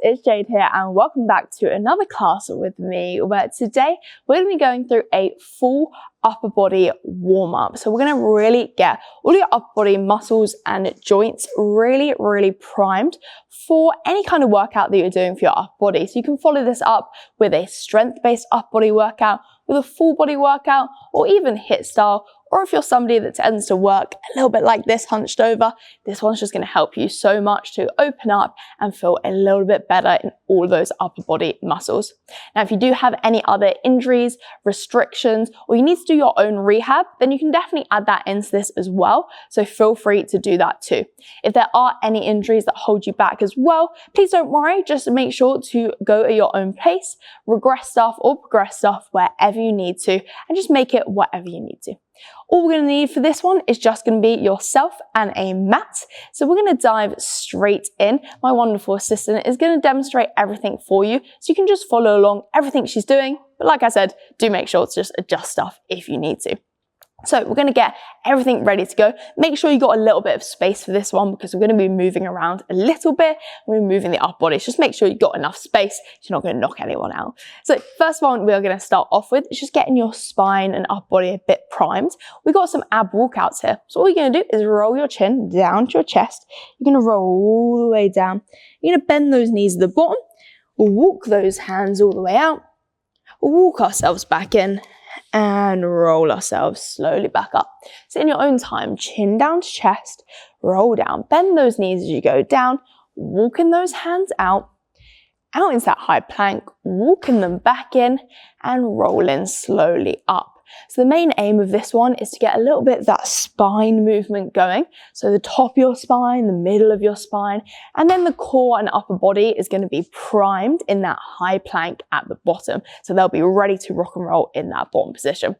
it's Jade here and welcome back to another class with me, where today we're going to be going through a full upper body warm-up. So we're going to really get all your upper body muscles and joints really primed for any kind of workout that you're doing for your upper body. So you can follow this up with a strength-based upper body workout, with a full body workout, or even HIIT style. Or if you're somebody that tends to work a little bit like this, hunched over, this one's just going to help you so much to open up and feel a little bit better in all those upper body muscles. Now, if you do have any other injuries, restrictions, or you need to do your own rehab, then you can definitely add that into this as well. So feel free to do that too. If there are any injuries that hold you back as well, please don't worry. Just make sure to go at your own pace, regress stuff or progress stuff wherever you need to, and just make it whatever you need to. All we're going to need for this one is just going to be yourself and a mat. So we're going to dive straight in. My wonderful assistant is going to demonstrate everything for you, so you can just follow along everything she's doing. But like I said, do make sure to just adjust stuff if you need to. So we're going to get everything ready to go. Make sure you got a little bit of space for this one, because we're going to be moving around a little bit. We're moving the upper body. Just make sure you got enough space so you're not going to knock anyone out. So first one we're going to start off with is just getting your spine and upper body a bit primed. We've got some ab walkouts here. So all you're going to do is roll your chin down to your chest. You're going to roll all the way down. You're going to bend those knees at the bottom. We'll walk those hands all the way out. We'll walk ourselves back in and roll ourselves slowly back up. So in your own time, chin down to chest, roll down, bend those knees as you go down, walking those hands out into that high plank, walking them back in and rolling slowly up. So the main aim of this one is to get a little bit of that spine movement going. So the top of your spine, the middle of your spine, and then the core and upper body is going to be primed in that high plank at the bottom. So they'll be ready to rock and roll in that bottom position.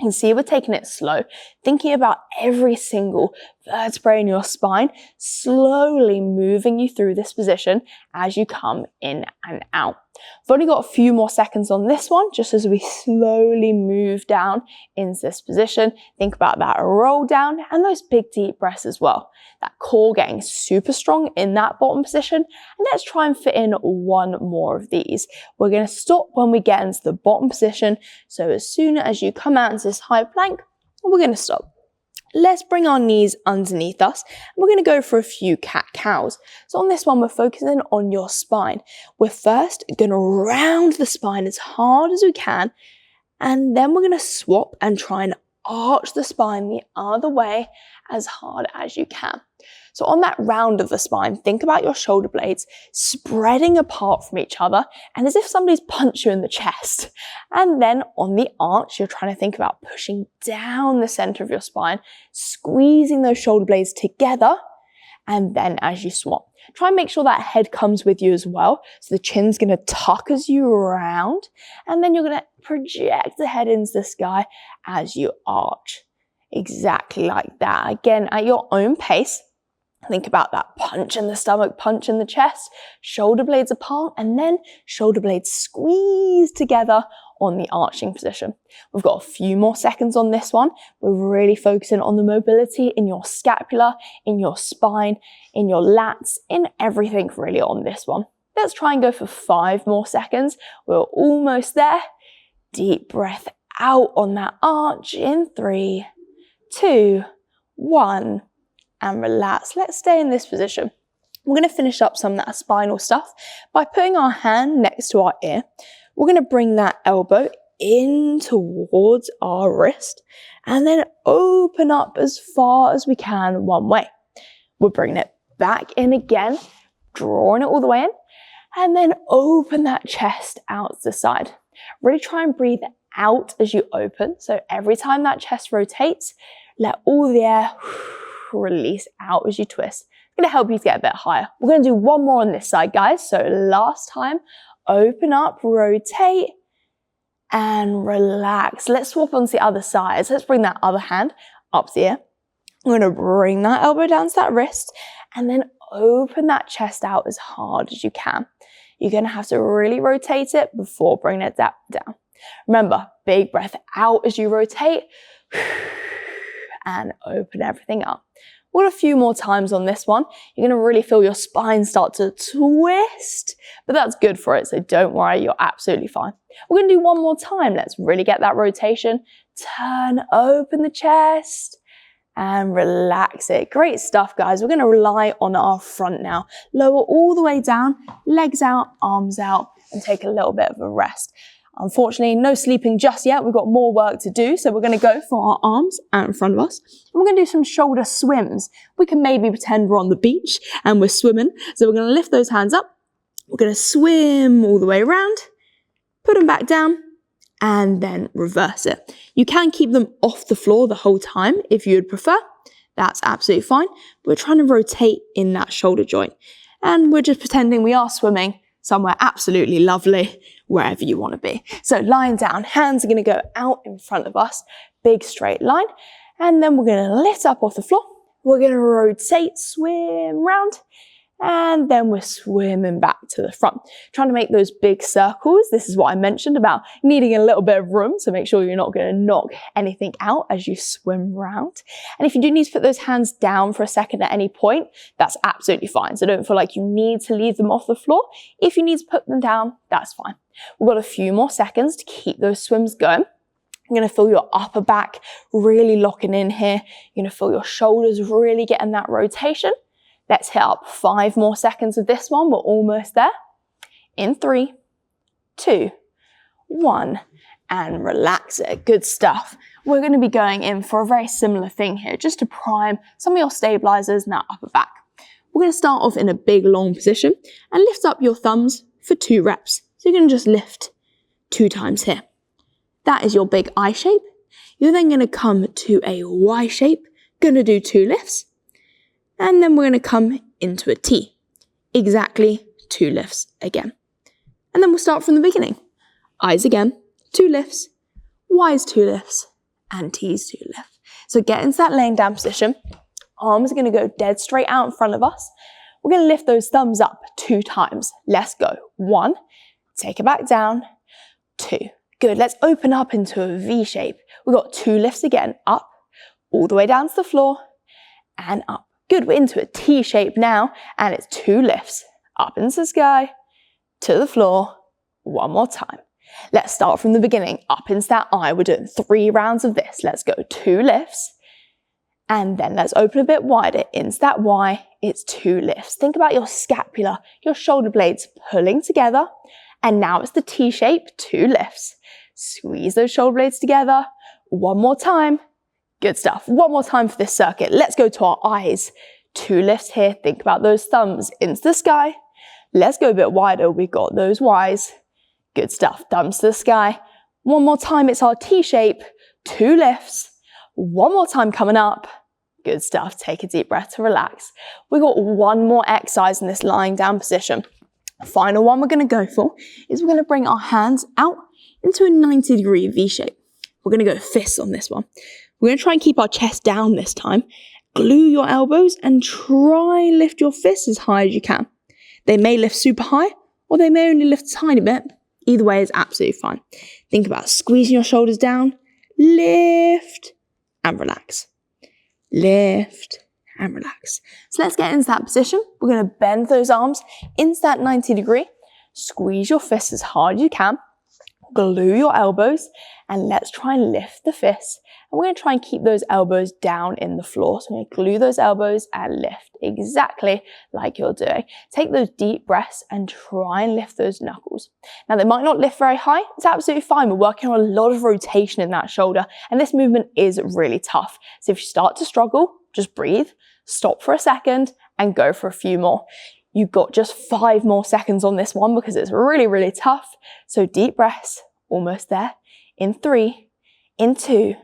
You can see we're taking it slow, thinking about every single vertebrae in your spine, slowly moving you through this position as you come in and out. We've only got a few more seconds on this one, just as we slowly move down into this position. Think about that roll down and those big deep breaths as well. That core getting super strong in that bottom position. And let's try and fit in one more of these. We're going to stop when we get into the bottom position. So as soon as you come out into this high plank, we're going to stop. Let's bring our knees underneath us. We're going to go for a few cat-cows. So on this one, we're focusing on your spine. We're first going to round the spine as hard as we can, and then we're going to swap and try and arch the spine the other way as hard as you can. So on that round of the spine, think about your shoulder blades spreading apart from each other, and as if somebody's punched you in the chest. And then on the arch, you're trying to think about pushing down the center of your spine, squeezing those shoulder blades together, and then as you swap, try and make sure that head comes with you as well. So the chin's going to tuck as you round, and then you're going to project the head into the sky as you arch. Exactly like that. Again, at your own pace. Think about that punch in the stomach, punch in the chest, shoulder blades apart, and then shoulder blades squeeze together on the arching position. We've got a few more seconds on this one. We're really focusing on the mobility in your scapula, in your spine, in your lats, in everything really on this one. Let's try and go for 5 more seconds. We're almost there. Deep breath out on that arch in 3, 2, 1. And relax. Let's stay in this position. We're going to finish up some of that spinal stuff by putting our hand next to our ear. We're going to bring that elbow in towards our wrist and then open up as far as we can one way. We're bringing it back in again, drawing it all the way in, and then open that chest out to the side. Really try and breathe out as you open. So every time that chest rotates, let all the air release out as you twist. It's going to help you to get a bit higher. We're going to do one more on this side, guys. So last time, open up, rotate, and relax. Let's swap onto the other side. So let's bring that other hand up to the ear. We're going to bring that elbow down to that wrist, and then open that chest out as hard as you can. You're going to have to really rotate it before bringing it down. Remember, big breath out as you rotate, and open everything up. We'll do a few more times on this one. You're going to really feel your spine start to twist, but that's good for it, so don't worry, you're absolutely fine. We're going to do one more time. Let's really get that rotation. Turn open the chest and relax it. Great stuff, guys. We're going to rely on our front now. Lower all the way down, legs out, arms out, and take a little bit of a rest. Unfortunately, no sleeping just yet. We've got more work to do, so we're going to go for our arms out in front of us. And we're going to do some shoulder swims. We can maybe pretend we're on the beach and we're swimming. So we're going to lift those hands up. We're going to swim all the way around, put them back down, and then reverse it. You can keep them off the floor the whole time if you would prefer. That's absolutely fine. We're trying to rotate in that shoulder joint. And we're just pretending we are swimming somewhere absolutely lovely, wherever you want to be. So lying down, hands are going to go out in front of us, big straight line. And then we're going to lift up off the floor. We're going to rotate, swim round. And then we're swimming back to the front, trying to make those big circles. This is what I mentioned about needing a little bit of room, so make sure you're not going to knock anything out as you swim round. And if you do need to put those hands down for a second at any point, that's absolutely fine. So don't feel like you need to leave them off the floor. If you need to put them down, that's fine. We've got a few more seconds to keep those swims going. You're going to feel your upper back really locking in here. You're going to feel your shoulders really getting that rotation. Let's hit up 5 more seconds of this one. We're almost there. In 3, 2, 1, and relax it. Good stuff. We're going to be going in for a very similar thing here, just to prime some of your stabilizers in that upper back. We're going to start off in a big long position and lift up your thumbs for 2 reps. So you're going to just lift 2 times here. That is your big I shape. You're then going to come to a Y shape, going to do 2 lifts. And then we're going to come into a T. Exactly 2 lifts again. And then we'll start from the beginning. I's again, 2 lifts, Y's 2 lifts, and T's 2 lifts. So get into that laying down position. Arms are going to go dead straight out in front of us. We're going to lift those thumbs up 2 times. Let's go. 1, take it back down, 2. Good, let's open up into a V shape. We've got 2 lifts again, up, all the way down to the floor, and up. Good, we're into a T shape now, and it's 2 lifts, up into the sky, to the floor, 1 more time. Let's start from the beginning, up into that I. We're doing 3 rounds of this. Let's go 2 lifts, and then let's open a bit wider, into that Y, it's 2 lifts. Think about your scapula, your shoulder blades pulling together, and now it's the T shape, 2 lifts. Squeeze those shoulder blades together, 1 more time. Good stuff. 1 more time for this circuit. Let's go to our eyes. 2 lifts here. Think about those thumbs into the sky. Let's go a bit wider. We've got those Y's. Good stuff. Thumbs to the sky. 1 more time. It's our T shape. 2 lifts. 1 more time coming up. Good stuff. Take a deep breath to relax. We've got 1 more exercise in this lying down position. The final one we're going to go for is we're going to bring our hands out into a 90-degree V shape. We're going to go fists on this one. We're going to try and keep our chest down this time. Glue your elbows and try and lift your fists as high as you can. They may lift super high or they may only lift a tiny bit. Either way is absolutely fine. Think about squeezing your shoulders down, lift and relax. Lift and relax. So let's get into that position. We're going to bend those arms into that 90 degree. Squeeze your fists as hard as you can. Glue your elbows and let's try and lift the fists. And we're going to try and keep those elbows down in the floor. So we're going to glue those elbows and lift exactly like you're doing. Take those deep breaths and try and lift those knuckles. Now they might not lift very high. It's absolutely fine. We're working on a lot of rotation in that shoulder and this movement is really tough. So if you start to struggle, just breathe, stop for a second and go for a few more. You've got just 5 more seconds on this one because it's really, really tough. So deep breaths, almost there. In 3, in 2,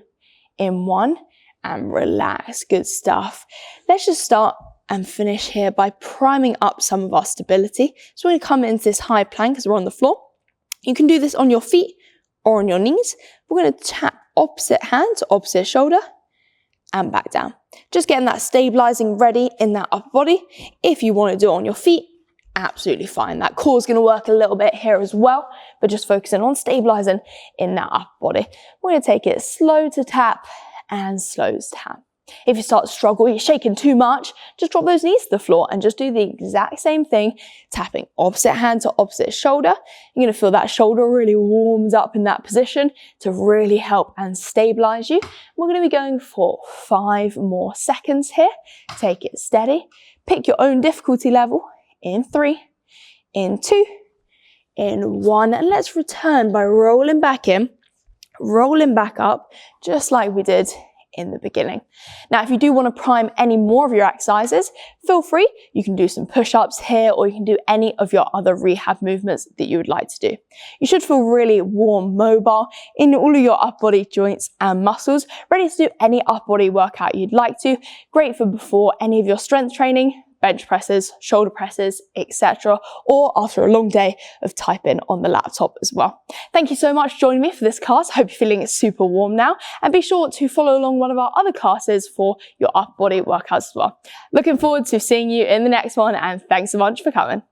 in 1, and relax. Good stuff. Let's just start and finish here by priming up some of our stability. So we're going to come into this high plank as we're on the floor. You can do this on your feet or on your knees. We're going to tap opposite hand to opposite shoulder and back down. Just getting that stabilizing ready in that upper body. If you want to do it on your feet, absolutely fine. That core is going to work a little bit here as well, but just focusing on stabilizing in that upper body. We're going to take it slow to tap and slow to tap. If you start to struggle, you're shaking too much, just drop those knees to the floor and just do the exact same thing, tapping opposite hand to opposite shoulder. You're going to feel that shoulder really warms up in that position to really help and stabilize you. We're going to be going for 5 more seconds here. Take it steady. Pick your own difficulty level in 3, in 2, in 1. And let's return by rolling back in, rolling back up, just like we did in the beginning. Now, if you do want to prime any more of your exercises, feel free. You can do some push-ups here, or you can do any of your other rehab movements that you would like to do. You should feel really warm, mobile in all of your upper body joints and muscles, ready to do any upper body workout you'd like to. Great for before any of your strength training, bench presses, shoulder presses, etc., or after a long day of typing on the laptop as well. Thank you so much for joining me for this class. I hope you're feeling super warm now, and be sure to follow along one of our other classes for your upper body workouts as well. Looking forward to seeing you in the next one, and thanks so much for coming.